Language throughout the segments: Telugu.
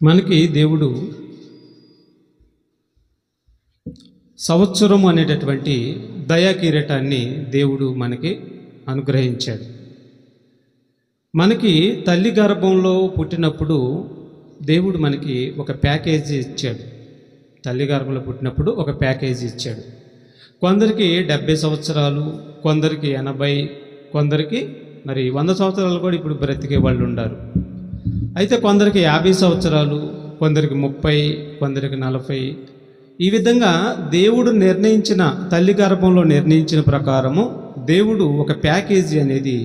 మనకి దేవుడు సంవత్సరం అనేటటువంటి దయా కిరీటాన్ని దేవుడు మనకి అనుగ్రహించాడు. మనకి తల్లి గర్భంలో పుట్టినప్పుడు దేవుడు మనకి ఒక ప్యాకేజీ ఇచ్చాడు. తల్లి గర్భంలో పుట్టినప్పుడు ఒక ప్యాకేజీ ఇచ్చాడు. కొందరికి 70 సంవత్సరాలు, కొందరికి 80, కొందరికి మరి 100 సంవత్సరాలు కూడా ఇప్పుడు బ్రతికే వాళ్ళు ఉన్నారు. అయితే కొందరికి 50 సంవత్సరాలు, కొందరికి 30, కొందరికి 40. ఈ విధంగా దేవుడు నిర్ణయించిన, తల్లి గర్భంలో నిర్ణయించిన ప్రకారము దేవుడు ఒక ప్యాకేజీ అనేది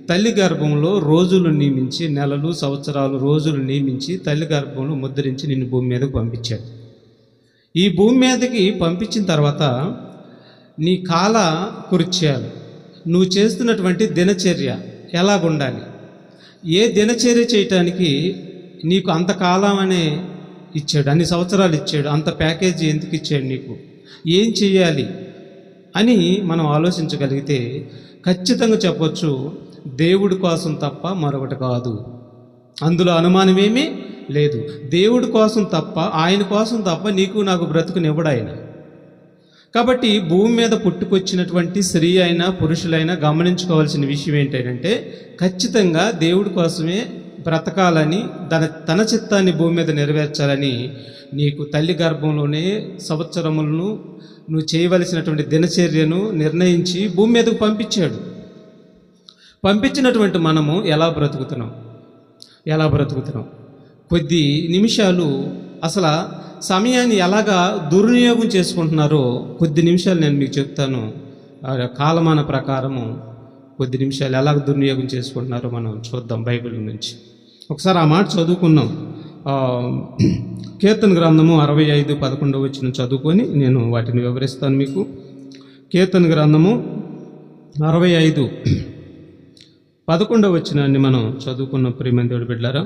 తల్లి గర్భంలో రోజులు నియమించి, నెలలు, సంవత్సరాలు, రోజులు నియమించి తల్లి గర్భంలో ముద్రించి నిన్ను భూమి మీదకు పంపించాడు. ఈ భూమి మీదకి పంపించిన తర్వాత నీ కాల కృత్యాలు, నువ్వు చేస్తున్నటువంటి దినచర్య ఎలాగుండాలి, ఏ దినచర్య చేయటానికి నీకు అంతకాలం అనే ఇచ్చాడు, అన్ని సంవత్సరాలు ఇచ్చాడు, అంత ప్యాకేజీ ఎందుకు ఇచ్చాడు, నీకు ఏం చేయాలి అని మనం ఆలోచించగలిగితే ఖచ్చితంగా చెప్పొచ్చు, దేవుడి కోసం తప్ప మరొకటి కాదు. అందులో అనుమానమేమీ లేదు. దేవుడి కోసం తప్ప, ఆయన కోసం తప్ప నీకు నాకు బ్రతుకునివ్వడు ఆయన. కాబట్టి భూమి మీద పుట్టుకొచ్చినటువంటి స్త్రీ అయినా పురుషులైనా గమనించుకోవాల్సిన విషయం ఏంటంటే, ఖచ్చితంగా దేవుడి కోసమే బ్రతకాలని, తన చిత్తాన్ని భూమి మీద నెరవేర్చాలని నీకు తల్లి గర్భంలోనే సంవత్సరములను నువ్వు చేయవలసినటువంటి దినచర్యను నిర్ణయించి భూమి మీదకు పంపించాడు. పంపించినటువంటి మనము ఎలా బ్రతుకుతున్నాం? కొద్ది నిమిషాలు అసలు సమయాన్ని ఎలాగా దుర్వినియోగం చేసుకుంటున్నారో కొద్ది నిమిషాలు నేను మీకు చెప్తాను. కాలమాన ప్రకారము కొద్ది నిమిషాలు ఎలా దుర్వినియోగం చేసుకుంటున్నారో మనం చూద్దాం బైబిల్ నుంచి. ఒకసారి ఆ మాట చదువుకున్నాం. కీర్తన గ్రంథము 65:11 చదువుకొని నేను వాటిని వివరిస్తాను మీకు. కీర్తన గ్రంథము 65:11 మనం చదువుకున్న ప్రియమైన దేవుడి బిడ్డలారా,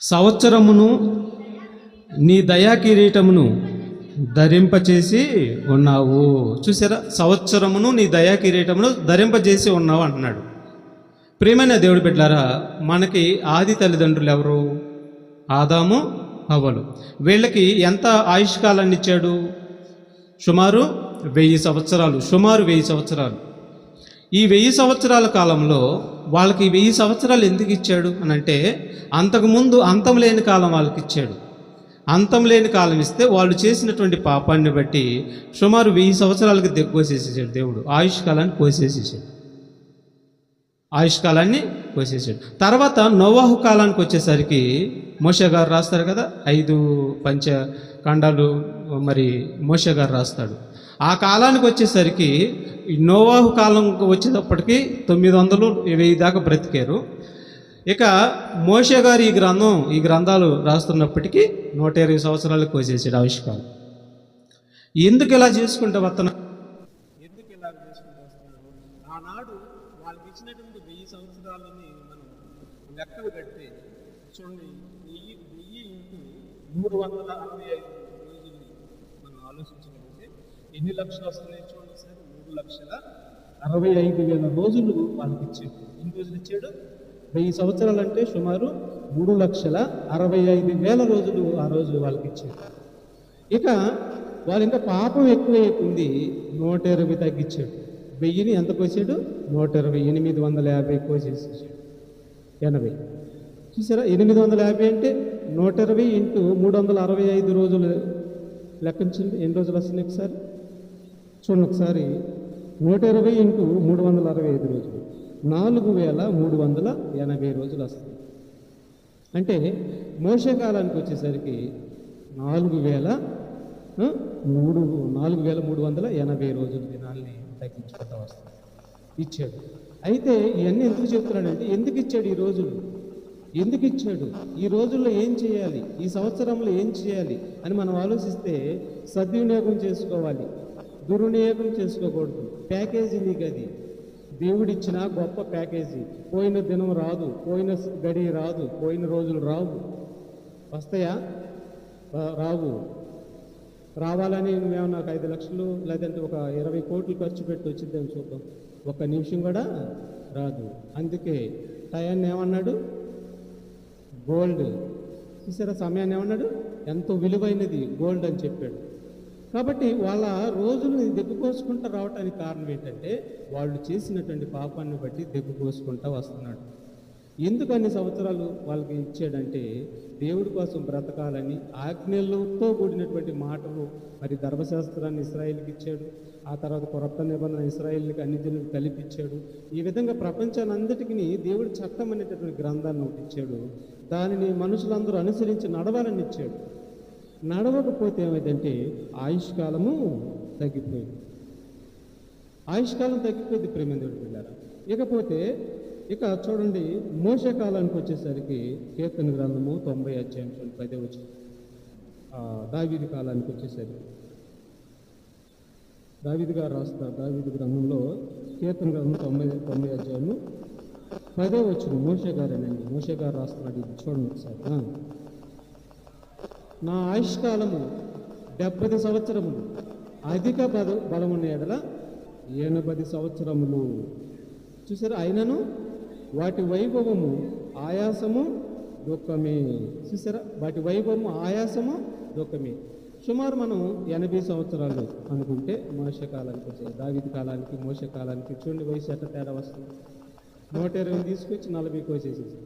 సంవత్సరమును నీ దయా కిరీటమును ధరింపచేసి ఉన్నావు. చూసారా, సంవత్సరమును నీ దయా కిరీటమును ధరింపజేసి ఉన్నావు అంటున్నాడు. ప్రియమైన దేవుడి బిడ్డలారా, మనకి ఆది తల్లిదండ్రులు ఎవరు? ఆదాము, హవ్వలు. వీళ్ళకి ఎంత ఆయుష్కాలాన్ని ఇచ్చాడు? సుమారు 1000 సంవత్సరాలు. ఈ 1000 సంవత్సరాల కాలంలో వాళ్ళకి 1000 సంవత్సరాలు ఎందుకు ఇచ్చాడు అని అంటే, అంతకుముందు అంతం లేని కాలం వాళ్ళకి ఇచ్చాడు. అంతం లేని కాలం ఇస్తే వాళ్ళు చేసినటువంటి పాపాన్ని బట్టి సుమారు 1000 సంవత్సరాలకి కోసేసేసాడు దేవుడు. ఆయుష్కాలాన్ని కోసేసాడు. తర్వాత నోవాహు కాలానికి వచ్చేసరికి మోషే గారు రాస్తారు కదా, 5 పంచఖండాలు మరి మోషే గారు రాస్తాడు. ఆ కాలానికి వచ్చేసరికి నోవాహు కాలం వచ్చేటప్పటికి 900, 1000 దాకా బ్రతికారు. ఇక మోషే గారు ఈ గ్రంథాలు రాస్తున్నప్పటికీ 120 సంవత్సరాలకు కోసేసాడు ఆయుష్కాలం. ఎందుకు ఇలా చేసుకుంటే వస్తున్నాడు? ఆనాడు వాళ్ళకి ఇచ్చినటువంటి 1000 సంవత్సరాలని మనం లెక్కలు కడితే చూడండి, 1000 × 365 రోజుల్ని మనం ఆలోచించగలిగితే ఎన్ని లక్షలు వస్తున్నాయి చూడండి సార్. 3,65,000 రోజులు వాళ్ళకి ఇచ్చాడు. ఎన్ని రోజులు ఇచ్చాడు? 1000 సంవత్సరాలు అంటే సుమారు 3,65,000 రోజులు ఆ రోజు వాళ్ళకి ఇచ్చాడు. ఇక వాళ్ళు ఇంకా పాపం ఎక్కువైపోయింది, 120 తగ్గించాడు. 1000ని ఎంత కోసాడు? 120, 850 కోసేసాడు. 80. చూసారా, 850 అంటే 120 × 365 రోజులు లెక్కించండి. ఎన్ని రోజులు వస్తుంది ఒకసారి చూడండి. ఒకసారి 120 × 365 రోజులు 4,380 రోజులు వస్తుంది. అంటే మోషే కాలానికి వచ్చేసరికి 4,380 రోజుల దినాల్ని తగ్గించుకుంటూ వస్తుంది ఇచ్చాడు. అయితే ఇవన్నీ ఎందుకు చెప్తున్నాడంటే, ఎందుకు ఇచ్చాడు ఈ రోజులు? ఎందుకు ఇచ్చాడు? ఈ రోజుల్లో ఏం చేయాలి, ఈ సంవత్సరంలో ఏం చేయాలి అని మనం ఆలోచిస్తే సద్వినియోగం చేసుకోవాలి, దుర్వినియోగం చేసుకోకూడదు. ప్యాకేజీ నీకు అది దేవుడిచ్చిన గొప్ప ప్యాకేజీ. పోయిన దినం రాదు, పోయిన గడి రాదు, పోయిన రోజులు రావు. వస్తాయా? రావు. రావాలని నువ్వేమన్నా 5 లక్షలు లేదంటే ఒక 20 కోట్లు ఖర్చు పెట్టి వచ్చిద్దని చూద్దాం, ఒక్క నిమిషం కూడా రాదు. అందుకే టయాన్ని ఏమన్నాడు? గోల్డ్. చూసారా, సమయాన్ని ఏమన్నాడు, ఎంతో విలువైనది గోల్డ్ అని చెప్పాడు. కాబట్టి వాళ్ళ రోజులు దెబ్బకోసుకుంటూ రావడానికి కారణం ఏంటంటే వాళ్ళు చేసినటువంటి పాపాన్ని బట్టి దెబ్బకోసుకుంటూ వస్తున్నాడు. ఎందుకు అన్ని సంవత్సరాలు వాళ్ళకి ఇచ్చాడంటే దేవుడి కోసం బ్రతకాలని, ఆజ్ఞలతో కూడినటువంటి మాటలు, మరి ధర్మశాస్త్రాన్ని ఇశ్రాయేలుకి ఇచ్చాడు. ఆ తర్వాత కొత్త నిబంధన ఇశ్రాయేలుకి అన్ని జనులకు కలిపిచ్చాడు. ఈ విధంగా ప్రపంచాన్ని అంతటికి దేవుడి చట్టం అనేటటువంటి గ్రంథాన్ని ఒకటి ఇచ్చాడు. దానిని మనుషులందరూ అనుసరించి నడవాలని ఇచ్చాడు. నడవకపోతే ఏమైందంటే ఆయుష్కాలము తగ్గిపోయింది. ఆయుష్కాలం తగ్గిపోయింది ప్రేమేంద్రుడు పిల్లారా. ఇకపోతే ఇక చూడండి, మోషే కాలానికి వచ్చేసరికి కీర్తన గ్రంథము 90 అధ్యాయం 10 వచ్చి దావీదు కాలానికి వచ్చేసరికి దావీదు గారు రాస్తారు. దావీదు గ్రంథంలో కీర్తన గ్రంథం 90 అధ్యాయము 10 వచ్చింది. మోషే గారేనండి, మోషే గారు రాస్తున్నాడు. ఇది చూడండి ఒకసారి. నా ఆయుష్కాలము 70 సంవత్సరములు, అధిక బలమున్న ఎడల 80 సంవత్సరములు. చూసారా, అయినను వాటి వైభవము ఆయాసము దుఃఖమే. చూసారా, వాటి వైభవము ఆయాసము దుఃఖమే. సుమారు మనం 80 సంవత్సరాలు అనుకుంటే మోషే కాలానికి వచ్చాయి. దావీదు కాలానికి మోషే కాలానికి చూడండి వయసు ఎట్లా తేడా వస్తుంది. 120 తీసుకొచ్చి 40 కోసేసేసి.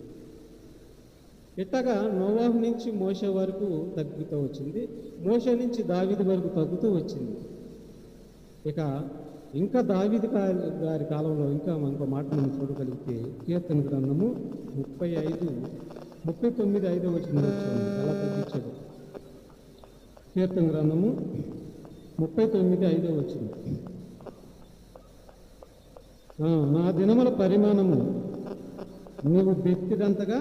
ఇట్టగా నోవాహు నుంచి మోషే వరకు తగ్గుతూ వచ్చింది, మోషే నుంచి దావీదు వరకు తగ్గుతూ వచ్చింది. ఇక ఇంకా దావీదు గారి కాలంలో ఇంకా ఇంకో మాట మనం చూడగలిగితే కీర్తన గ్రంథము 39 వచ్చింది. ఎలా తగ్గించాడు. కీర్తన గ్రంథము 39 వచ్చింది. నా దినముల పరిమాణము నీవు బెత్తిడంతగా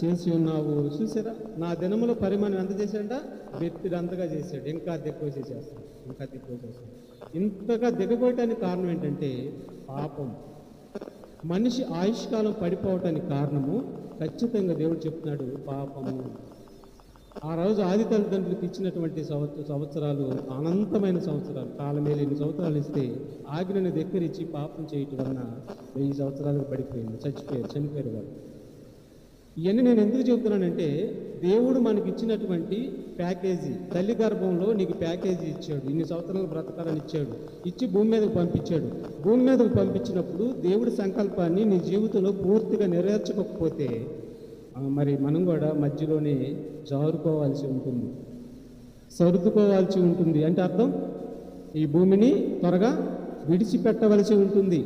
చేసి ఉన్నావు. చూసారా, నా దినముల పరిమాణం ఎంత చేశాడ, బెత్తిడంతగా చేశాడు. ఇంకా ఎక్కువ చేసేస్తాడు, ఇంకా ఎక్కువ చేస్తాడు. ఇంతగా దిగబోయటానికి కారణం ఏంటంటే పాపం. మనిషి ఆయుష్కాలం పడిపోవటానికి కారణము ఖచ్చితంగా దేవుడు చెప్తున్నాడు, పాపము. ఆ రోజు ఆది తల్లిదండ్రులకు ఇచ్చినటువంటి సంవత్సరాలు అనంతమైన సంవత్సరాలు, కాలమేలు ఎన్ని సంవత్సరాలు ఇస్తే ఆజ్ఞను దగ్గరించి పాపం చేయటం వలన 1000 సంవత్సరాలకు పడిపోయింది, చనిపోయారు వాళ్ళు. ఇవన్నీ నేను ఎందుకు చెబుతున్నానంటే దేవుడు మనకి ఇచ్చినటువంటి ప్యాకేజీ, తల్లి గర్భంలో నీకు ప్యాకేజీ ఇచ్చాడు, ఇన్ని సంవత్సరాలు బ్రతకాలని ఇచ్చాడు, ఇచ్చి భూమి మీదకు పంపించాడు. భూమి మీదకు పంపించినప్పుడు దేవుడి సంకల్పాన్ని నీ జీవితంలో పూర్తిగా నెరవేర్చకపోతే మరి మనం కూడా మధ్యలోనే జారుకోవాల్సి ఉంటుంది, సర్దుకోవాల్సి ఉంటుంది. అంటే అర్థం, ఈ భూమిని త్వరగా విడిచిపెట్టవలసి ఉంటుంది.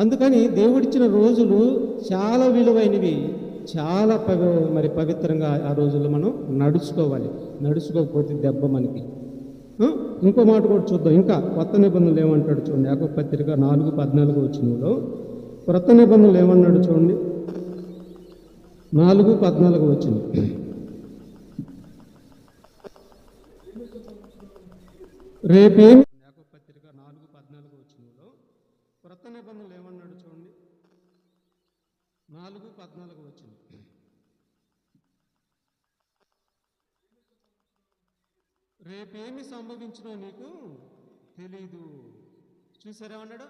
అందుకని దేవుడిచ్చిన రోజులు చాలా విలువైనవి, చాలా మరి పవిత్రంగా ఆ రోజుల్లో మనం నడుచుకోవాలి. నడుచుకోకపోతే దెబ్బ మనకి. ఇంకో మాట కూడా చూద్దాం. ఇంకా కొత్త నిబంధనలు ఏమంటాడు చూడండి. యాకోబు పత్రిక 4:14 వచ్చినలో కొత్త నిబంధనలు ఏమన్నాడు చూడండి. 4:14 వచ్చింది. రేపేమి, యాకోబు పత్రిక 4:14 వచ్చినలో కొత్త నిబంధనలు ఏమన్నాడు చూడండి. 4:14 వచ్చింది. రేపేమి సంభవించినో నీకు తెలీదు. చూసారేమన్నాడు,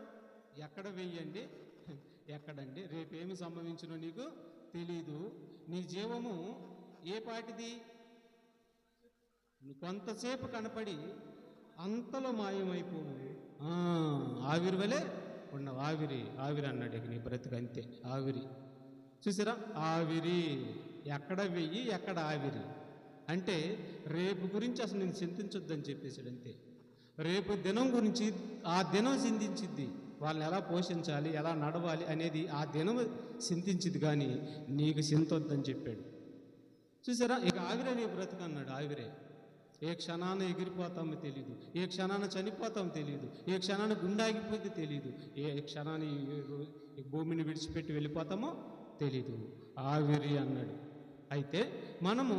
ఎక్కడ వెయ్యండి, ఎక్కడండి, రేపేమి సంభవించినో నీకు తెలీదు. నీ జీవము ఏ పాటిది, కొంతసేపు కనపడి అంతలో మాయమైపోవు. ఆవిరి వలె ఉండవు. ఆవిరి అన్నాడు. నీ బ్రతుకు అంతే, ఆవిరి. చూసారా, ఆవిరి. ఎక్కడ వెయ్యి, ఎక్కడ ఆవిరి. అంటే రేపు గురించి అసలు నేను చింతించొద్దని చెప్పేసాడు అంతే. రేపు దినం గురించి ఆ దినం చింతించిద్ది. వాళ్ళని ఎలా పోషించాలి, ఎలా నడవాలి అనేది ఆ దినం చింతించిద్ది, కానీ నీకు చింతొద్దని చెప్పాడు. చూసారా, ఇక ఆవిరే నీ బ్రతుకు అన్నాడు. ఆవిరే. ఏ క్షణాన ఎగిరిపోతామో తెలీదు, ఏ క్షణాన చనిపోతామో తెలీదు, ఏ క్షణాన గుండాగిపోతే తెలీదు, ఏ క్షణాన్ని భూమిని విడిచిపెట్టి వెళ్ళిపోతామో తెలీదు. ఆవిరి అన్నాడు. అయితే మనము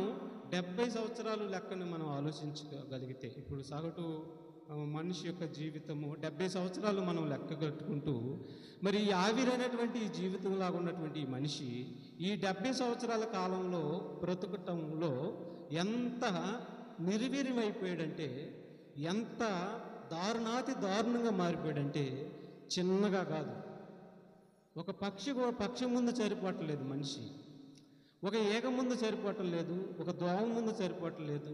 70 సంవత్సరాలు లెక్కను మనం ఆలోచించగలిగితే, ఇప్పుడు సగటు మనిషి యొక్క జీవితము 70 సంవత్సరాలు మనం లెక్క కట్టుకుంటూ, మరి ఈ ఆవిరైనటువంటి ఈ జీవితంలాగా ఉన్నటువంటి ఈ మనిషి ఈ 70 సంవత్సరాల కాలంలో బ్రతుకటంలో ఎంత నిర్వీర్యమైపోయాడంటే, ఎంత దారుణంగా మారిపోయాడంటే చిన్నగా కాదు. ఒక పక్షి ముందు సరిపోవట్లేదు మనిషి. ఒక ఈగ ముందు సరిపోవటం లేదు, ఒక దోమ ముందు సరిపోవటం లేదు,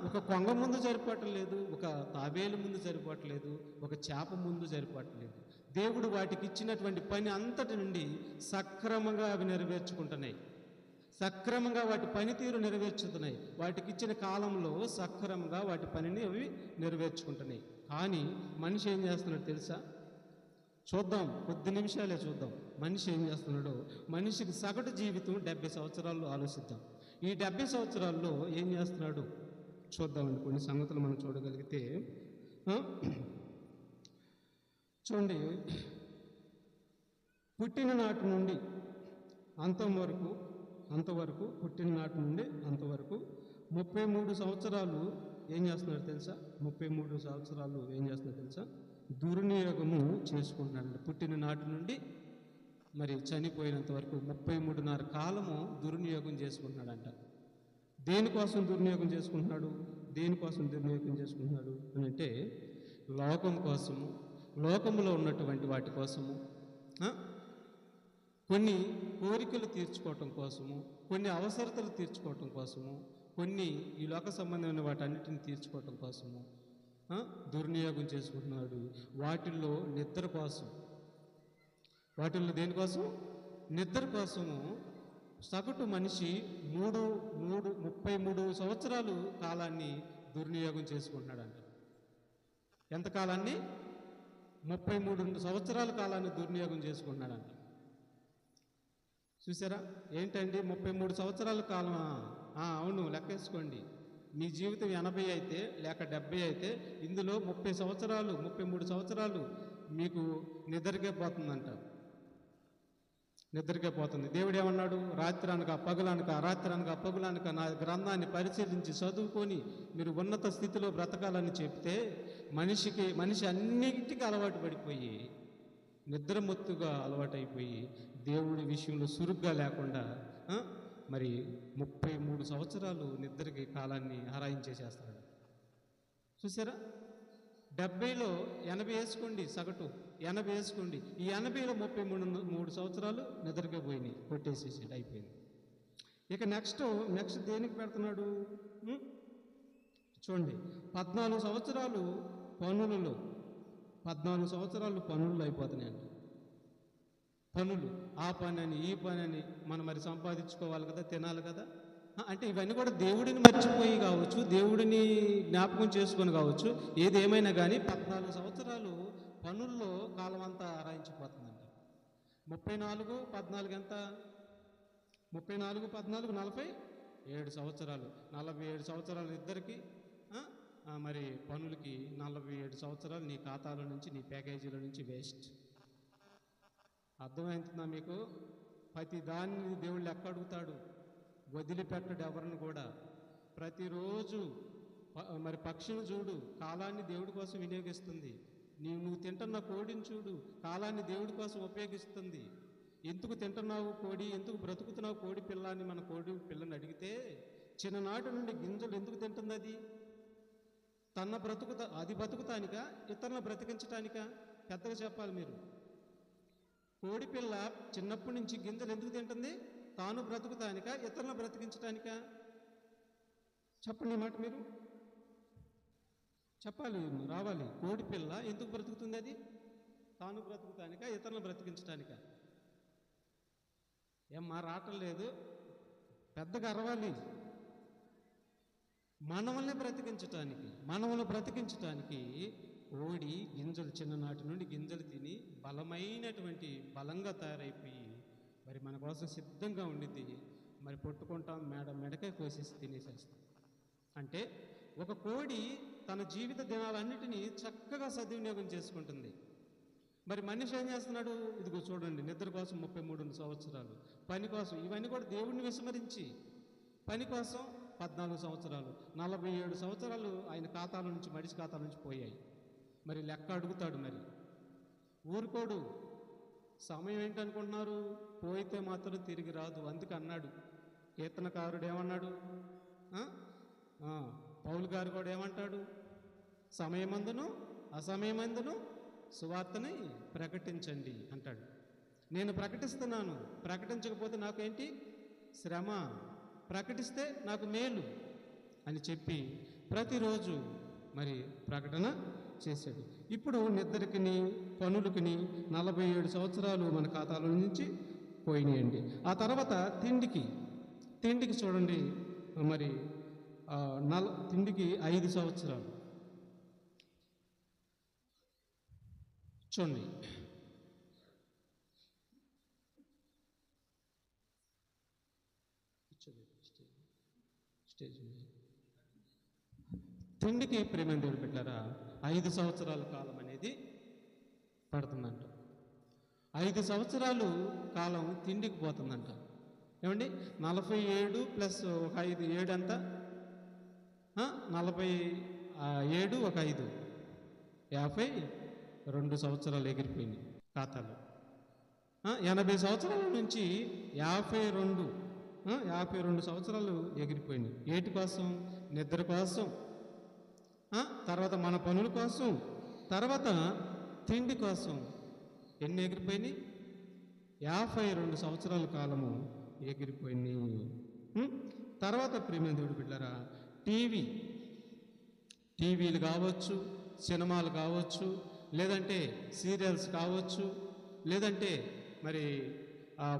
ఒక కొంగ ముందు సరిపోవటం లేదు, ఒక తాబేలు ముందు సరిపోవట్లేదు, ఒక చేప ముందు సరిపోవట్లేదు. దేవుడు వాటికి ఇచ్చినటువంటి పని అంతటి నుండి సక్రమంగా అవి నెరవేర్చుకుంటున్నాయి. సక్రమంగా వాటి పనితీరు నెరవేర్చుతున్నాయి. వాటికి ఇచ్చిన కాలంలో సక్రమంగా వాటి పనిని అవి నెరవేర్చుకుంటున్నాయి. కానీ మనిషి ఏం చేస్తున్నాడు తెలుసా? చూద్దాం, కొద్ది నిమిషాలే చూద్దాం మనిషి ఏం చేస్తున్నాడో. మనిషికి సగటు జీవితం 70 సంవత్సరాలు ఆలోచిద్దాం. ఈ 70 సంవత్సరాల్లో ఏం చేస్తున్నాడు చూద్దామండి. కొన్ని సంగతులు మనం చూడగలిగితే చూడండి, పుట్టిన నాటి నుండి అంతవరకు పుట్టిన నాటి నుండి అంతవరకు 33 సంవత్సరాలు ఏం చేస్తున్నారు తెలుసా? 33 సంవత్సరాలు ఏం చేస్తున్నారు తెలుసా? దుర్వినియోగము చేసుకుంటున్నాడు. పుట్టిన నాటి నుండి మరి చనిపోయినంత వరకు 33.5 కాలము దుర్వినియోగం చేసుకుంటున్నాడంట. దేనికోసం దుర్వినియోగం చేసుకుంటున్నాడు? దేనికోసం దుర్వినియోగం చేసుకుంటున్నాడు అని అంటే, లోకం కోసము, లోకంలో ఉన్నటువంటి వాటి కోసము, కొన్ని కోరికలు తీర్చుకోవటం కోసము, కొన్ని అవసరతలు తీర్చుకోవటం కోసము, కొన్ని ఈ లోక సంబంధమైన వాటన్నిటిని తీర్చుకోవటం కోసము దుర్వినియోగం చేసుకుంటున్నాడు. వాటిల్లో నిద్ర కోసం, వాటిల్లో దేనికోసం? నిద్ర కోసము సగటు మనిషి 33 సంవత్సరాలు కాలాన్ని దుర్వినియోగం చేసుకుంటున్నాడంట. ఎంత కాలాన్ని? 33 సంవత్సరాల కాలాన్ని దుర్వినియోగం చేసుకుంటున్నాడంట. చూసారా? ఏంటండి 33 సంవత్సరాల కాలమా? అవును, లెక్కేసుకోండి. మీ జీవితం 80 అయితే లేక 70 అయితే ఇందులో 33 సంవత్సరాలు మీకు నిద్రకే పోతుందంట. నిద్రకే పోతుంది. దేవుడు ఏమన్నాడు? రాత్రనక పగులనక నా గ్రంథాన్ని పరిశీలించి చదువుకొని మీరు ఉన్నత స్థితిలో బ్రతకాలని చెప్తే మనిషి అన్నిటికీ అలవాటు పడిపోయి, నిద్రమత్తుగా అలవాటైపోయి, దేవుడి విషయంలో సురుగ్గా లేకుండా మరి 33 సంవత్సరాలు నిద్రకి కాలాన్ని హరాయించేసేస్తాడు. చూసారా? 70లో 80 వేసుకోండి, సగటు 80 వేసుకోండి. ఈ 80లో 33 సంవత్సరాలు నిద్రకే పోయినాయి, కొట్టేసేసి అయిపోయింది. ఇక నెక్స్ట్ దేనికి పెడుతున్నాడు చూడండి. 14 సంవత్సరాలు పనులు అయిపోతున్నాయండి. పనులు, ఆ పని అని ఈ పని అని మనం మరి సంపాదించుకోవాలి కదా, తినాలి కదా. అంటే ఇవన్నీ కూడా దేవుడిని మర్చిపోయి కావచ్చు, దేవుడిని జ్ఞాపకం చేసుకొని కావచ్చు, ఏదేమైనా కానీ 14 సంవత్సరాలు పనుల్లో కాలం అంతా ఆరాయించిపోతుందంట. 34, 14 ఎంత? 34, 14, 47 సంవత్సరాలు. 47 సంవత్సరాలు ఇద్దరికి మరి పనులకి 47 సంవత్సరాలు నీ ఖాతాలో నుంచి, నీ ప్యాకేజీలో నుంచి వేస్ట్. అర్థమవుతుందా మీకు? ప్రతి దాన్ని దేవుళ్ళు లెక్క అడుగుతాడు, వదిలిపెట్టడు ఎవరిని కూడా. ప్రతిరోజు మరి పక్షిని చూడు, కాలాన్ని దేవుడి కోసం వినియోగిస్తుంది. నువ్వు తింటున్న కోడిని చూడు, కాలాన్ని దేవుడి కోసం ఉపయోగిస్తుంది. ఎందుకు తింటున్నావు కోడి, ఎందుకు బ్రతుకుతున్నావు కోడి పిల్ల అని మన కోడి పిల్లని అడిగితే, చిన్ననాటి నుండి గింజలు ఎందుకు తింటుంది? అది బతుకుతానికా, ఇతరులను బ్రతికించటానికా? పెద్దగా చెప్పాలి మీరు. కోడి పిల్ల చిన్నప్పటి నుంచి గింజలు ఎందుకు తింటుంది? తాను బ్రతుకుతానికా, ఇతరులను బ్రతికించటానికా? చెప్పండి మాట మీరు చెప్పాలి, రావాలి. కోడి పిల్ల ఎందుకు బ్రతుకుతుంది? అది తాను బ్రతుకుతానికా, ఇతరులను బ్రతికించటానికా? ఏమ్మా రావటం లేదు, పెద్దగా అరవాలి. మనల్ని బ్రతికించటానికి కోడి గింజలు, చిన్ననాటి నుండి గింజలు తిని బలంగా తయారైపోయి మరి మన కోసం సిద్ధంగా ఉండిద్ది. మరి పొట్టుకుంటాం, మెడకాయ కోసేసి తినేసేస్తాం. అంటే ఒక కోడి తన జీవిత దినాలన్నిటినీ చక్కగా సద్వినియోగం చేసుకుంటుంది. మరి మనిషి ఏం చేస్తున్నాడు? ఇదిగో చూడండి, నిద్ర కోసం 33 సంవత్సరాలు, పని కోసం, ఇవన్నీ కూడా దేవుణ్ణి విస్మరించి పని కోసం 14 సంవత్సరాలు, 47 సంవత్సరాలు ఆయన మనిషి ఖాతాల నుంచి పోయాయి. మరి లెక్క అడుగుతాడు. మరి ఊరుకోడు. సమయం ఏంటనుకుంటున్నారు? పోయితే మాత్రం తిరిగి రాదు. అందుకు అన్నాడు కీర్తనకారుడు, ఏమన్నాడు? పౌలు గారు కూడా ఏమంటాడు? సమయమందును అసమయమందును సువార్తని ప్రకటించండి అంటాడు. నేను ప్రకటిస్తున్నాను, ప్రకటించకపోతే నాకేంటి? శ్రమ, ప్రకటిస్తే నాకు మేలు అని చెప్పి ప్రతిరోజు మరి ప్రకటన చేశాడు. ఇప్పుడు నిద్రకిని పనులకిని 47 సంవత్సరాలు మన ఖాతాలో నుంచి పోయినాయండి. ఆ తర్వాత తిండికి చూడండి, మరి తిండికి 5 సంవత్సరాలు చూడండి. తిండికి ప్రేమ దేవుడు పెట్టారా 5 సంవత్సరాల కాలం అనేది పడుతుందంట. 5 సంవత్సరాలు కాలం తిండికి పోతుందంట. ఏమండి, 47 ప్లస్ ఒక 5, 7 అంతా 47 ఒక 5 52 సంవత్సరాలు ఎగిరిపోయినాయి ఖాతాలో. 80 సంవత్సరాల నుంచి 52 సంవత్సరాలు ఎగిరిపోయినాయి. ఏటి కోసం? నిద్ర కోసం, తర్వాత మన పనుల కోసం, తర్వాత తిండి కోసం. ఎన్ని ఎగిరిపోయినాయి? 52 సంవత్సరాల కాలము ఎగిరిపోయినాయి. తర్వాత ప్రేమ దేవుడు బిడ్డలారా, టీవీలు కావచ్చు, సినిమాలు కావచ్చు, లేదంటే సీరియల్స్ కావచ్చు, లేదంటే మరి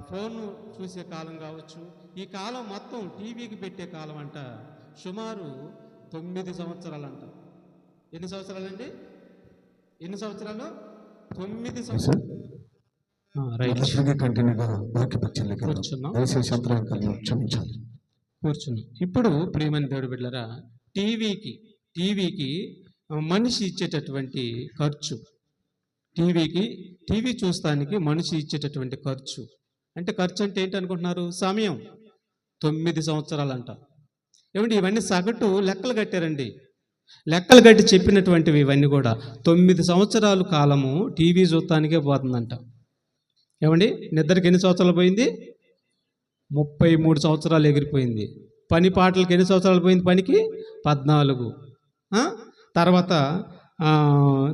ఫోన్ చూసే కాలం కావచ్చు. ఈ కాలం మొత్తం టీవీకి పెట్టే కాలం అంట సుమారు 9 సంవత్సరాలు అంట. ఎన్ని సంవత్సరాలండి? ఎన్ని సంవత్సరాలు? 9 సంవత్సరాలు. కూర్చున్నాం. ఇప్పుడు ప్రియమైన దేవుడు బిడ్డలారా, టీవీకి మనిషి ఇచ్చేటటువంటి ఖర్చు, టీవీ చూస్తానికి మనిషి ఇచ్చేటటువంటి ఖర్చు అంటే ఏంటి అనుకుంటున్నారు? సమయం 9 సంవత్సరాలు అంట. ఏమండి, ఇవన్నీ సగటు లెక్కలు కట్టారండి. లెక్కలు కట్టి చెప్పినటువంటివి ఇవన్నీ కూడా 9 సంవత్సరాలు కాలము టీవీ చూస్తానికే పోతుందంట. ఏమండి, నిద్రకి ఎన్ని సంవత్సరాలు పోయింది? 33 సంవత్సరాలు ఎగిరిపోయింది. పని పాటలకి ఎన్ని సంవత్సరాలు పోయింది? పనికి 14. తర్వాత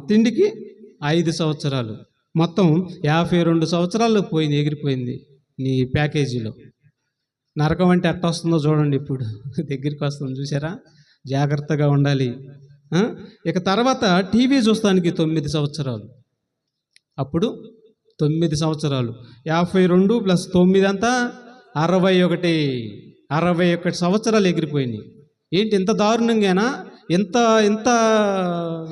తిండికి 5 సంవత్సరాలు, మొత్తం 52 సంవత్సరాలు పోయింది, ఎగిరిపోయింది నీ ప్యాకేజీలో. నరకం అంటే ఎట్ట వస్తుందో చూడండి. ఇప్పుడు దగ్గరికి వస్తుంది, చూసారా? జాగ్రత్తగా ఉండాలి. ఇక తర్వాత టీవీ చూస్తానికి 9 సంవత్సరాలు. అప్పుడు 9 సంవత్సరాలు 52 ప్లస్ 9 అంతా 61 సంవత్సరాలు ఎగిరిపోయినాయి. ఏంటి ఇంత దారుణంగానా? ఇంత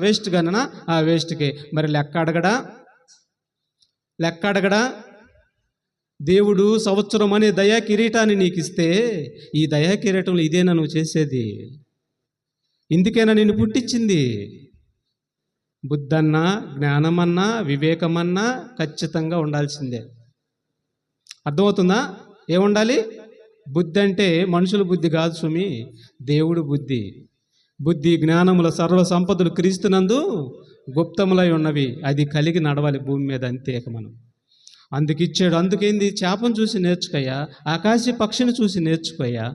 వేస్ట్గానా? ఆ వేస్ట్కే. మరి లెక్క అడగడా? దేవుడు సంవత్సరం అనే దయా కిరీటాన్ని నీకు ఇస్తే, ఈ దయా కిరీటంలో ఇదేనా నువ్వు చేసేది? ఇందుకేనా నిన్ను పుట్టించింది? బుద్ధన్నా, జ్ఞానమన్నా, వివేకమన్నా ఖచ్చితంగా ఉండాల్సిందే. అర్థమవుతుందా? ఏముండాలి? బుద్ధి అంటే మనుషుల బుద్ధి కాదు సుమి, దేవుడు బుద్ధి జ్ఞానముల సర్వ సంపదలు క్రీస్తునందు గుప్తములై ఉన్నవి. అది కలిగి నడవాలి భూమి మీద, అంతే. మనం అందుకిచ్చాడు. అందుకేంది? చేపను చూసి నేర్చుకోయ్యా, ఆకాశ పక్షిని చూసి నేర్చుకోయ్యా.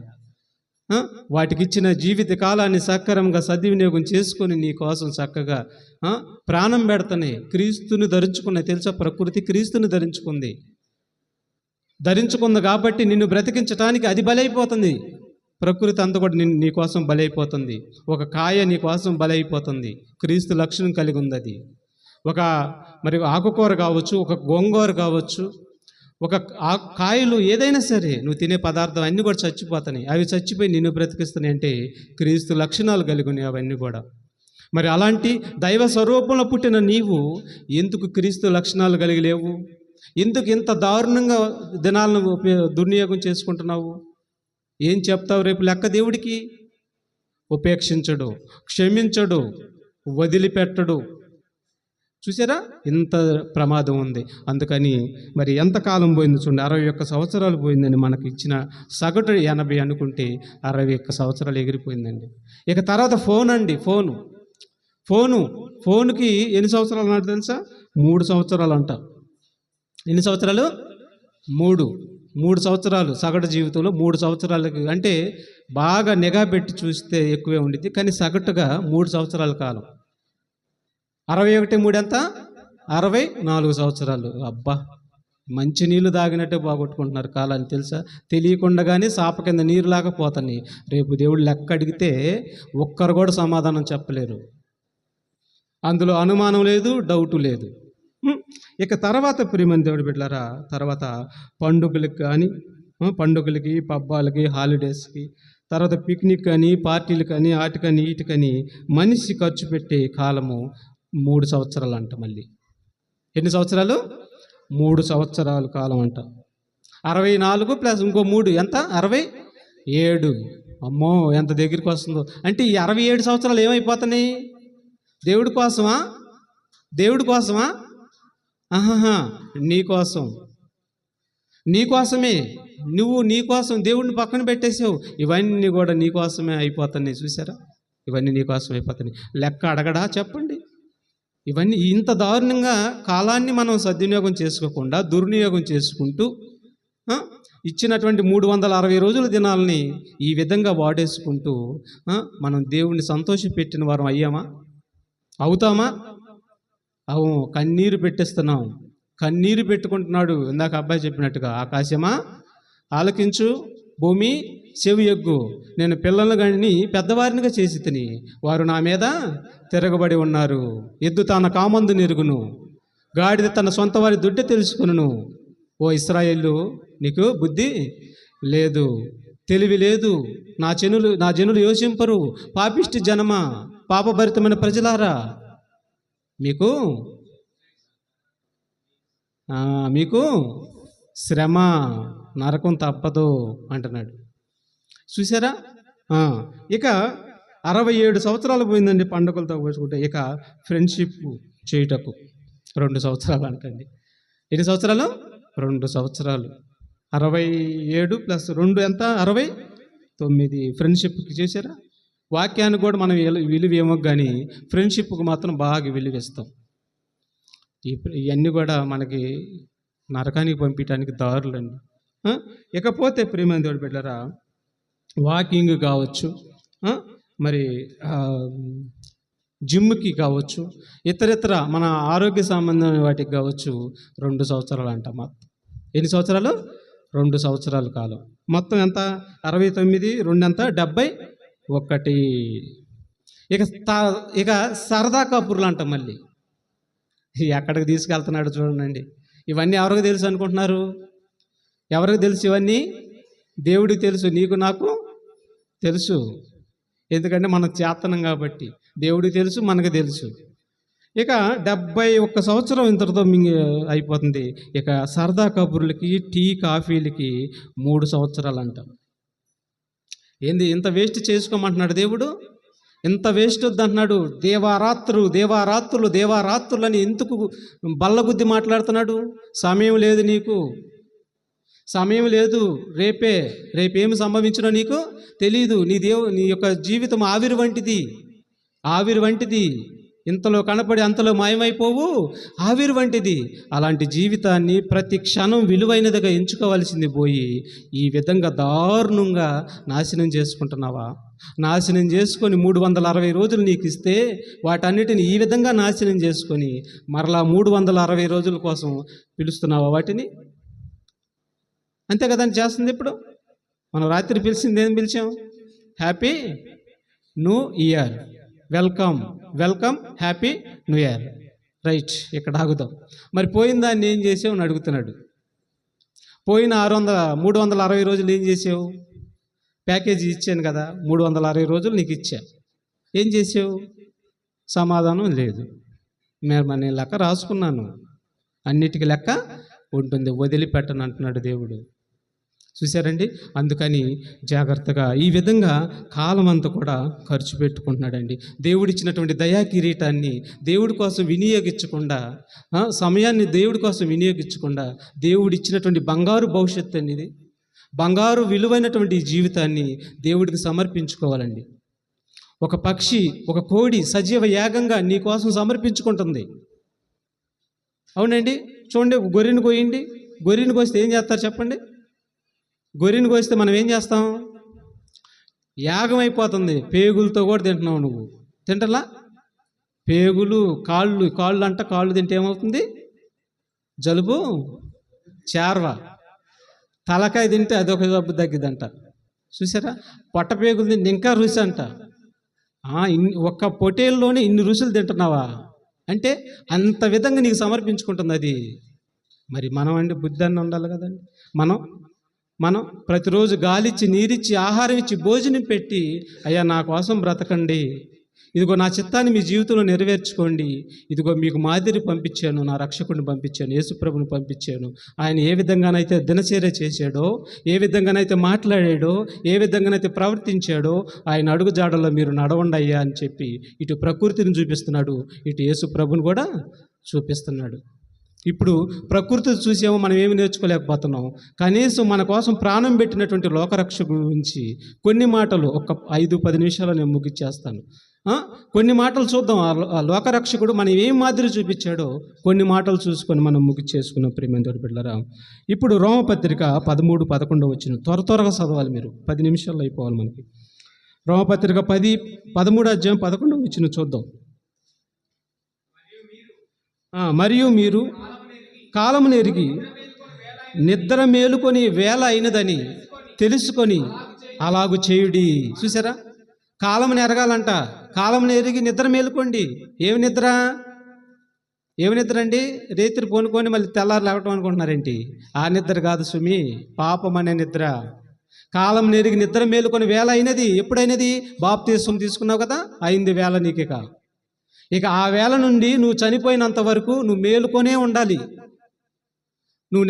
వాటికి ఇచ్చిన జీవిత కాలాన్ని సక్రమంగా సద్వినియోగం చేసుకొని నీ కోసం చక్కగా ప్రాణం పెడతానే. క్రీస్తుని ధరించుకున్నాయి తెలుసా? ప్రకృతి క్రీస్తుని ధరించుకుంది కాబట్టి నిన్ను బ్రతికించడానికి అది బలైపోతుంది. ప్రకృతి అంతా కూడా నీ కోసం బలైపోతుంది. ఒక కాయ నీ కోసం బలైపోతుంది. క్రీస్తు లక్షణం కలిగి ఉంది అది. మరి ఆకుకూర కావచ్చు, ఒక గోంగూర కావచ్చు, ఒక కాయలు ఏదైనా సరే నువ్వు తినే పదార్థం అన్నీ కూడా చచ్చిపోతాయి. అవి చచ్చిపోయి నిన్ను బ్రతికిస్తున్నాయి అంటే క్రీస్తు లక్షణాలు కలిగి ఉన్నాయి అవన్నీ కూడా. మరి అలాంటి దైవ స్వరూపంలో పుట్టిన నీవు ఎందుకు క్రీస్తు లక్షణాలు కలిగి లేవు? ఎందుకు ఇంత దారుణంగా దినాలను దుర్వినియోగం చేసుకుంటున్నావు? ఏం చెప్తావు రేపు లెక్క దేవుడికి? ఉపేక్షించడు, క్షమించడు, వదిలిపెట్టడు. చూసారా? ఇంత ప్రమాదం ఉంది. అందుకని మరి ఎంతకాలం పోయింది చూడండి. 61 సంవత్సరాలు పోయిందని మనకి ఇచ్చిన సగటు 80 అనుకుంటే 61 సంవత్సరాలు ఎగిరిపోయిందండి. ఇక తర్వాత ఫోన్ అండి. ఫోన్కి ఎన్ని సంవత్సరాలు అన్నట్టు తెలుసా? 3 సంవత్సరాలు అంట. ఎన్ని సంవత్సరాలు? 3 సంవత్సరాలు సగటు జీవితంలో 3 సంవత్సరాలకి అంటే బాగా నిఘా పెట్టి చూస్తే ఎక్కువే ఉండిద్ది, కానీ సగటుగా 3 సంవత్సరాల కాలం. 61 3 ఎంత? 64 సంవత్సరాలు. అబ్బా, మంచి నీళ్లు తాగినట్టే బాగొట్టుకుంటున్నారు కాలాన్ని, తెలుసా? తెలియకుండానే సాప కింద నీరులాగా పోతున్నాయి. రేపు దేవుడు లెక్క అడిగితే ఒక్కరు కూడా సమాధానం చెప్పలేరు. అందులో అనుమానం లేదు, డౌటు లేదు. ఇక తర్వాత ప్రియమైన దేవుడి బిడ్డలారా, తర్వాత పండుగలకు కానీ, పండుగలకి, పబ్బాలకి, హాలిడేస్కి, తర్వాత పిక్నిక్ అని, పార్టీలకని, ఆటికని, ఈటికని మనిషి ఖర్చు పెట్టే కాలము 3 సంవత్సరాలు అంట. మళ్ళీ ఎన్ని సంవత్సరాలు? 3 సంవత్సరాల కాలం అంట. 64 ప్లస్ ఇంకో 3 ఎంత? 67. అమ్మో, ఎంత దగ్గరికి వస్తుందో. అంటే ఈ 67 సంవత్సరాలు ఏమైపోతున్నాయి? దేవుడి కోసమా? దేవుడి కోసమా? ఆహాహా, నీకోసం, నీకోసమే. నువ్వు నీకోసం దేవుడిని పక్కన పెట్టేసావు. ఇవన్నీ కూడా నీకోసమే అయిపోతున్నాయి. చూసారా? ఇవన్నీ నీకోసం అయిపోతున్నాయి. లెక్క అడగడా చెప్పండి? ఇవన్నీ ఇంత దారుణంగా కాలాన్ని మనం సద్వినియోగం చేసుకోకుండా దుర్వినియోగం చేసుకుంటూ ఇచ్చినటువంటి 360 రోజుల దినాలని ఈ విధంగా వాడేసుకుంటూ మనం దేవుణ్ణి సంతోషపెట్టిన వారం అయ్యామా? అవుతామా? అవును. కన్నీరు పెట్టేస్తున్నాం. కన్నీరు పెట్టుకుంటున్నాడు. ఇందాక అబ్బాయి చెప్పినట్టుగా, ఆకాశమా ఆలకించు, భూమి చెవి ఎగ్గు, నేను పిల్లలను గని పెద్దవారినిగా చేసి తిని, వారు నా మీద తిరగబడి ఉన్నారు. ఎద్దు తన కామందు నెరుగును, గాడిద తన సొంత వారి దుడ్డె తెలుసుకును. ఓ ఇశ్రాయేలు, నీకు బుద్ధి లేదు, తెలివి లేదు. నా జనులు యోచింపరు. పాపిష్టి జనమా, పాపభరితమైన ప్రజలారా, మీకు శ్రమ, నరకం తప్పదు అంటున్నాడు. చూసారా? ఇక 67 సంవత్సరాలు పోయిందండి పండుగలతో పోల్చుకుంటే. ఇక ఫ్రెండ్షిప్ చేయుటకు 2 సంవత్సరాలు అంటండి. ఎన్ని సంవత్సరాలు? 2 సంవత్సరాలు. 67 ప్లస్ 2 ఎంత? 69 ఫ్రెండ్షిప్కి చేశారా? వాక్యానికి కూడా మనం విలువ ఏమో, కానీ ఫ్రెండ్షిప్కి మాత్రం బాగా విలువిస్తాం. ఇవన్నీ కూడా మనకి నరకానికి పంపించడానికి దారులండి. ఇకపోతే ప్రియమైన దేవుడి బిడ్డలారా, వాకింగ్ కావచ్చు, మరి జిమ్కి కావచ్చు, ఇతరితర మన ఆరోగ్య సంబంధమైన వాటికి కావచ్చు 2 సంవత్సరాలు అంట. మొత్తం ఎన్ని సంవత్సరాలు? 2 సంవత్సరాల కాలం. మొత్తం ఎంత? 69, 2 ఎంత? 71. ఇక సరదా కబుర్లు అంట. మళ్ళీ ఎక్కడికి తీసుకెళ్తున్నాడు చూడండి. ఇవన్నీ ఎవరికి తెలుసు అనుకుంటున్నారు? ఎవరికి తెలుసు ఇవన్నీ? దేవుడికి తెలుసు, నీకు నాకు తెలుసు. ఎందుకంటే మనకు చేతనం కాబట్టి. దేవుడికి తెలుసు, మనకు తెలుసు. ఇక 71 సంవత్సరం ఇంతటితో అయిపోతుంది. ఇక సరదా కబుర్లకి, టీ కాఫీలకి 3 సంవత్సరాలు అంట. ఏంది ఇంత వేస్ట్ చేసుకోమంటున్నాడు దేవుడు? ఇంత వేస్ట్ వద్దంటున్నాడు. దేవారాత్రులు అని ఎందుకు బల్లగుద్ది మాట్లాడుతున్నాడు? సమయం లేదు నీకు, సమయం లేదు. రేపేమి సంభవించినో నీకు తెలీదు. నీ యొక్క జీవితం ఆవిరి వంటిది. ఇంతలో కనపడి అంతలో మాయమైపోవు, ఆవిరి వంటిది. అలాంటి జీవితాన్ని ప్రతి క్షణం విలువైనదిగా ఎంచుకోవాల్సింది పోయి ఈ విధంగా దారుణంగా నాశనం చేసుకుంటున్నావా? నాశనం చేసుకొని 360 రోజులు నీకు ఇస్తే వాటన్నిటిని ఈ విధంగా నాశనం చేసుకొని మరలా 360 రోజుల కోసం పిలుస్తున్నావా వాటిని? అంతే కదండి చేస్తుంది. ఇప్పుడు మనం రాత్రి పిలిచింది ఏం పిలిచాం? Happy new year, welcome happy new year. Right, ఇక్కడ ఆగుదాం. మరి పోయిన దాన్ని ఏం చేసావు అని అడుగుతున్నాడు. పోయిన 360 రోజులు ఏం చేసావు? ప్యాకేజీ ఇచ్చాను కదా, 360 రోజులు నీకు ఇచ్చా. ఏం చేసావు? సమాధానం లేదు. నేను లెక్క రాసుకున్నాను, అన్నిటికీ లెక్క ఉంటుంది, వదిలిపెట్టను అంటున్నాడు దేవుడు. చూశారండి? అందుకని జాగ్రత్తగా ఈ విధంగా కాలం అంతా కూడా ఖర్చు పెట్టుకుంటున్నాడండి. దేవుడిచ్చినటువంటి దయా కిరీటాన్ని దేవుడి కోసం వినియోగించకుండా, సమయాన్ని దేవుడి కోసం వినియోగించకుండా, దేవుడిచ్చినటువంటి బంగారు భవిష్యత్తు అనేది, బంగారు విలువైనటువంటి జీవితాన్ని దేవుడికి సమర్పించుకోవాలండి. ఒక పక్షి, ఒక కోడి సజీవ యాగంగా నీ కోసం సమర్పించుకుంటుంది. అవునండి, చూడండి, గొర్రెను కోయండి. గొర్రెను కోస్తే ఏం చేస్తారు చెప్పండి? గొర్రెను కోస్తే మనం ఏం చేస్తాం? యాగం అయిపోతుంది. పేగులతో కూడా తింటున్నావు నువ్వు. తింటలా? పేగులు, కాళ్ళు తింటే ఏమవుతుంది? జలుబు చార్వ. తలకాయ తింటే అదొక జబ్బు తగ్గిద్దంట. చూసారా? పొట్టపేగులు తింటే ఇంకా రుచి అంట. ఒక్క పొటేల్లోనే ఇన్ని రుచులు తింటున్నావా అంటే అంత విధంగా నీకు సమర్పించుకుంటుంది అది. మరి మనం అండి బుద్ధి అన్న ఉండాలి కదండి. మనం ప్రతిరోజు గాలిచ్చి, నీరిచ్చి, ఆహారం ఇచ్చి, భోజనం పెట్టి, అయ్యా నా కోసం బ్రతకండి, ఇదిగో నా చిత్తాన్ని మీ జీవితంలో నెరవేర్చుకోండి, ఇదిగో మీకు మాదిరి పంపించాను, నా రక్షకుడిని పంపించాను, యేసుప్రభుని పంపించాను, ఆయన ఏ విధంగానైతే దినచర్య చేశాడో, ఏ విధంగానైతే మాట్లాడాడో, ఏ విధంగానైతే ప్రవర్తించాడో ఆయన అడుగుజాడల్లో మీరు నడవండి అయ్యా అని చెప్పి ఇటు ప్రకృతిని చూపిస్తున్నాడు, ఇటు యేసుప్రభుని కూడా చూపిస్తున్నాడు. ఇప్పుడు ప్రకృతి చూసేమో మనం ఏమి నేర్చుకోలేకపోతున్నాం. కనీసం మన కోసం ప్రాణం పెట్టినటువంటి లోకరక్షకుడి గురించి కొన్ని మాటలు ఒక 5-10 నిమిషాలు నేను ముగిచ్చేస్తాను. కొన్ని మాటలు చూద్దాం. ఆ లోకరక్షకుడు మనం ఏం మాదిరి చూపించాడో కొన్ని మాటలు చూసుకొని మనం ముగిచ్చేసుకున్నాం. ప్రియమైన బిడ్డలారా, ఇప్పుడు రోమపత్రిక 13-11 వచ్చిన త్వరగా చదవాలి మీరు, 10 నిమిషాల్లో అయిపోవాలి మనకి. రోమపత్రిక 13 వచ్చిన చూద్దాం. మరియు మీరు కాలమును ఎరిగి నిద్ర మేలుకొని వేళ అయినదని తెలుసుకొని అలాగు చేయుడి. చూసారా? కాలమును ఎరగాలంట. కాలమును ఎరిగి నిద్ర మేలుకోండి. ఏమి నిద్ర అండి? రేత్రి పోనుకొని మళ్ళీ తెల్లారు లేవటం అనుకుంటున్నారేంటి? ఆ నిద్ర కాదు సుమి, పాపం అనే నిద్ర. కాలమును ఎరిగి నిద్ర మేలుకొని వేళ అయినది. ఎప్పుడైనది? బాప్తీసం తీసుకున్నావు కదా, అయింది వేళ నీకు. ఇక ఆ వేళ నుండి నువ్వు చనిపోయినంత వరకు నువ్వు మేలుకొనే ఉండాలి. నువ్వు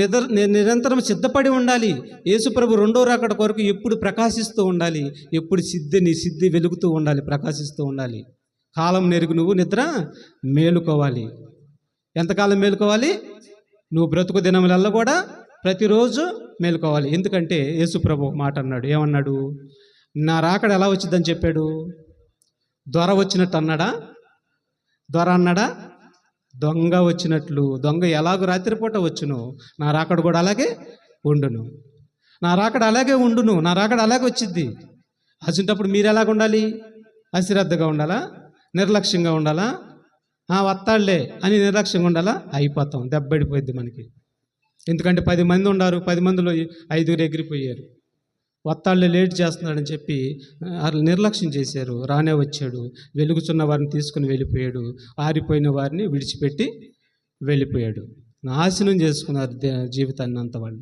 నిరంతరం సిద్ధపడి ఉండాలి. యేసుప్రభు రెండో రాకడ కొరకు ఎప్పుడు ప్రకాశిస్తూ ఉండాలి, ఎప్పుడు నీ సిద్ధి వెలుగుతూ ఉండాలి, ప్రకాశిస్తూ ఉండాలి. కాలం నెరుగు నువ్వు నిద్ర మేలుకోవాలి. ఎంతకాలం మేలుకోవాలి? నువ్వు బ్రతుకు దినములల్లో కూడా ప్రతిరోజు మేలుకోవాలి. ఎందుకంటే యేసుప్రభు ఒక మాట అన్నాడు. ఏమన్నాడు? నా రాకడ ఎలా వచ్చిందని చెప్పాడు? దొర వచ్చినట్టు అన్నాడా? దొర అన్నాడా? దొంగ వచ్చినట్లు. దొంగ ఎలాగో రాత్రిపూట వచ్చును, నా రాకడ కూడా అలాగే ఉండును. నా రాకడ అలాగే ఉండును, నా రాకడ అలాగే వచ్చింది. అసంటప్పుడు మీరు ఎలాగ ఉండాలి? అశ్రద్ధగా ఉండాలా? నిర్లక్ష్యంగా ఉండాలా? వత్తాళ్లే అని నిర్లక్ష్యంగా ఉండాలా? అయిపోతాం, దెబ్బడిపోయింది మనకి. ఎందుకంటే 10 మంది ఉన్నారు, 10 మందిలో 5 ఎగిరిపోయారు. వత్తాళ్ళే లేట్ చేస్తున్నాడని చెప్పి నిర్లక్ష్యం చేశారు. రానే వచ్చాడు, వెలుగుచున్న వారిని తీసుకుని వెళ్ళిపోయాడు, ఆరిపోయిన వారిని విడిచిపెట్టి వెళ్ళిపోయాడు. నాశనం చేసుకున్నారు జీవితాన్ని అంత వాళ్ళు.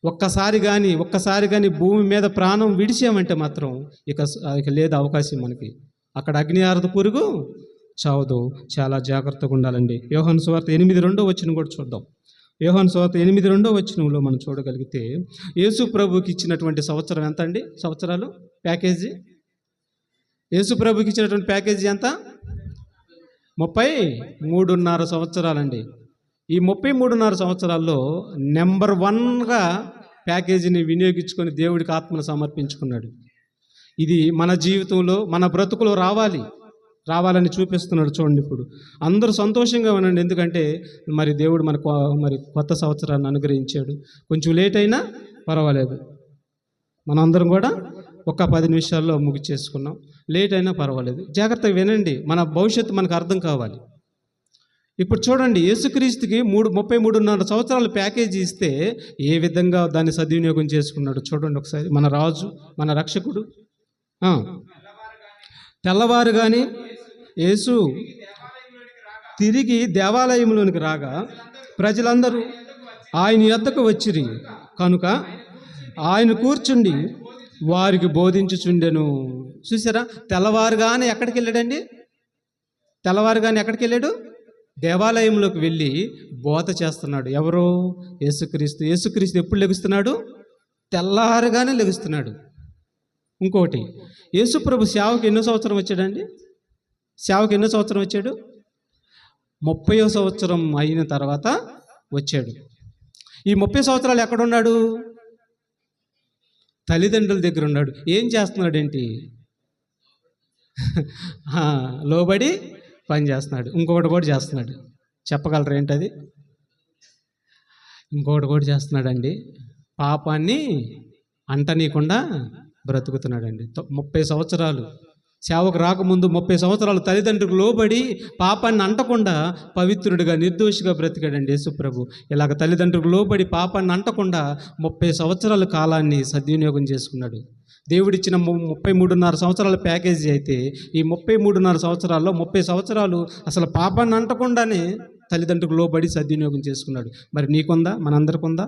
ఒక్కసారి కానీ భూమి మీద ప్రాణం విడిచామంటే మాత్రం ఇక లేదు అవకాశం మనకి. అక్కడ అగ్ని ఆరదు, పురుగు చావదు. చాలా జాగ్రత్తగా ఉండాలండి. యోహాను సువార్త 8:2 వచనం కూడా చూద్దాం. యోహాను సువార్త 8:2 వచనంలో మనం చూడగలిగితే యేసు ప్రభుకి ఇచ్చినటువంటి సంవత్సరం ఎంత అండి? సంవత్సరాలు ప్యాకేజీ, యేసు ప్రభుకి ఇచ్చినటువంటి ప్యాకేజీ ఎంత? 33.5 సంవత్సరాలండి. ఈ 33.5 సంవత్సరాల్లో నెంబర్ 1గా ప్యాకేజీని వినియోగించుకొని దేవుడికి ఆత్మను సమర్పించుకున్నాడు. ఇది మన జీవితంలో, మన బ్రతుకులో రావాలని చూపిస్తున్నాడు. చూడండి, ఇప్పుడు అందరూ సంతోషంగా ఉండండి. ఎందుకంటే మరి దేవుడు మనకు కొత్త సంవత్సరాన్ని అనుగ్రహించాడు. కొంచెం లేట్ అయినా పర్వాలేదు, మనందరం కూడా ఒక 10 నిమిషాల్లో ముగిచేసుకున్నాం. లేట్ అయినా పర్వాలేదు, జాగ్రత్తగా వినండి. మన భవిష్యత్తు మనకు అర్థం కావాలి. ఇప్పుడు చూడండి, యేసుక్రీస్తుకి 33.5 సంవత్సరాల ప్యాకేజీ ఇస్తే ఏ విధంగా దాన్ని సద్వినియోగం చేసుకున్నాడు చూడండి ఒకసారి. మన రాజు, మన రక్షకుడు. తెల్లవారుగానే యేసు తిరిగి దేవాలయంలోనికి రాగా ప్రజలందరూ ఆయన యొద్దకు వచ్చిరి కనుక ఆయన కూర్చుండి వారికి బోధించుచుండెను. చూసారా? తెల్లవారుగానే ఎక్కడికి వెళ్ళాడండి? ఎక్కడికి వెళ్ళాడు? దేవాలయంలోకి వెళ్ళి బోధ చేస్తున్నాడు. ఎవరు? యేసుక్రీస్తు. యేసుక్రీస్తు ఎప్పుడు లెగుస్తున్నాడు? తెల్లారుగానే లెగుస్తున్నాడు. ఇంకోటి, యేసుప్రభు సేవకు ఎన్నో సంవత్సరం వచ్చాడండి? సేవకు ఎన్నో సంవత్సరం వచ్చాడు? 30వ సంవత్సరం అయిన తర్వాత వచ్చాడు. ఈ 30 సంవత్సరాలు ఎక్కడున్నాడు? తల్లిదండ్రుల దగ్గర ఉన్నాడు. ఏం చేస్తున్నాడు ఏంటి? లోబడి పని చేస్తున్నాడు. ఇంకొకటి కూడా చేస్తున్నాడు. చెప్పగలరు ఏంటది? ఇంకొకటి కూడా చేస్తున్నాడండి. పాపాన్ని అంటనీయకుండా బ్రతుకుతున్నాడండి. 30 సంవత్సరాలు సేవకు రాకముందు 30 సంవత్సరాలు తల్లిదండ్రులకు లోబడి పాపాన్ని అంటకుండా పవిత్రుడిగా నిర్దోషిగా బ్రతికాడండి యేసుప్రభు. ఇలాగ తల్లిదండ్రులకు లోబడి పాపాన్ని అంటకుండా 30 సంవత్సరాల కాలాన్ని సద్వినియోగం చేసుకున్నాడు. దేవుడిచ్చిన 33.5 సంవత్సరాల ప్యాకేజీ అయితే ఈ 33.5 సంవత్సరాల్లో 30 సంవత్సరాలు అసలు పాపాన్ని అంటకుండానే తల్లిదండ్రులకు లోబడి సద్వినియోగం చేసుకున్నాడు. మరి నీకుందా? మనందరికి ఉందా?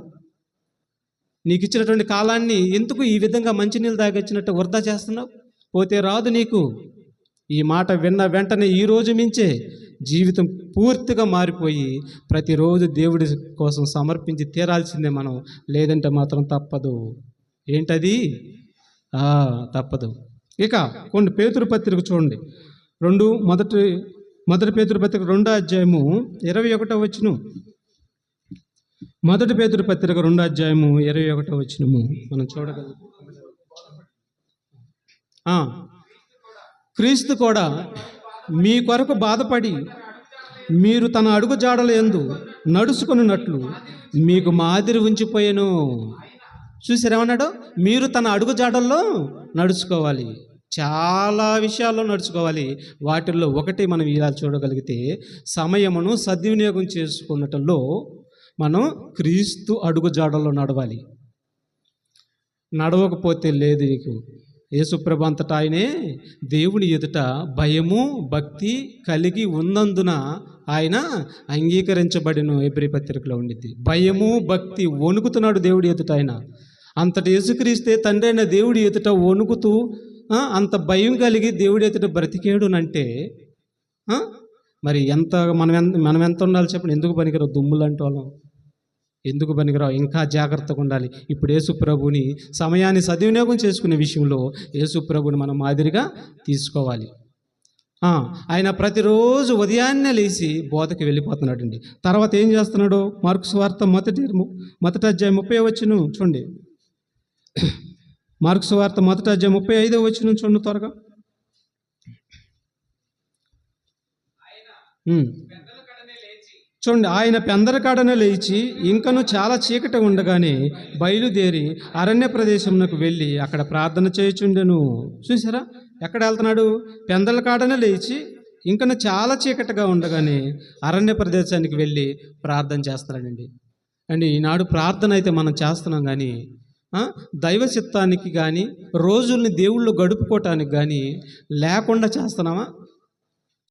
నీకు ఇచ్చినటువంటి కాలాన్ని ఎందుకు ఈ విధంగా మంచినీళ్ళు తాగొచ్చినట్టు వృధా చేస్తున్నావు? పోతే రాదు నీకు. ఈ మాట విన్న వెంటనే ఈ రోజు మించే జీవితం పూర్తిగా మారిపోయి ప్రతిరోజు దేవుడి కోసం సమర్పించి తీరాల్సిందే మనం. లేదంటే మాత్రం తప్పదు. ఏంటది? తప్పదు. ఇక కొన్ని పేతురు పత్రిక చూడండి. మొదటి పేతురు పత్రిక 2వ అధ్యాయము 21వ వచనం. మొదటి పేతురు పత్రిక 2వ అధ్యాయము 21వ వచనము మనం చూడగలం. క్రీస్తు కూడా మీ కొరకు బాధపడి మీరు తన అడుగు జాడల యందు నడుచుకున్నట్లు మీకు మాదిరి ఉంచిపోయాను. చూసారేమన్నాడు? మీరు తన అడుగు జాడల్లో నడుచుకోవాలి. చాలా విషయాల్లో నడుచుకోవాలి. వాటిల్లో ఒకటి మనం ఇలా చూడగలిగితే సమయమును సద్వినియోగం చేసుకున్నట్లో మనం క్రీస్తు అడుగు జాడల్లో నడవాలి. నడవకపోతే లేదు నీకు. యేసుప్రభు అంతటా ఆయనే దేవుని ఎదుట భయము భక్తి కలిగి ఉన్నందున ఆయన అంగీకరించబడిన హెబ్రీ పత్రికలో ఉండిద్ది. భయము భక్తి వణుకుతున్నాడు దేవుడి ఎదుట. ఆయన అంతటి యేసుక్రీస్తే తండ్రి అయిన దేవుడి ఎదుట వణుకుతూ అంత భయం కలిగి దేవుడి ఎదుట బ్రతికేడునంటే మరి మనం ఎంత ఉండాలి చెప్పండి? ఎందుకు పనికిరావు? దుమ్ములంటే వాళ్ళం ఎందుకు పనికిరావు? ఇంకా జాగ్రత్తగా ఉండాలి. ఇప్పుడు యేసుప్రభుని సమయాన్ని సద్వినియోగం చేసుకునే విషయంలో యేసుప్రభుని మనం మాదిరిగా తీసుకోవాలి. ఆయన ప్రతిరోజు ఉదయాన్నే లేచి బోధకి వెళ్ళిపోతున్నాడు అండి. తర్వాత ఏం చేస్తున్నాడు? మార్కు సువార్త మొదటి అధ్యాయం 30వ వచనం చూడండి. మార్కు సువార్త మొదటి అధ్యాయం 35వ వచనం చూడండి త్వరగా. చూడండి, ఆయన పెందరకాడనే లేచి ఇంకను చాలా చీకటి ఉండగానే బయలుదేరి అరణ్య ప్రదేశంలోకి వెళ్ళి అక్కడ ప్రార్థన చేయుచుండెను. చూసారా? ఎక్కడ వెళ్తున్నాడు? పెందలకాడనే లేచి ఇంకను చాలా చీకటిగా ఉండగానే అరణ్య ప్రదేశానికి వెళ్ళి ప్రార్థన చేస్తాడండి. అండి ఈనాడు ప్రార్థన అయితే మనం చేస్తున్నాం, కానీ దైవ చిత్తానికి కానీ రోజుల్ని దేవుళ్ళు గడుపుకోవటానికి కానీ లేకుండా చేస్తున్నామా?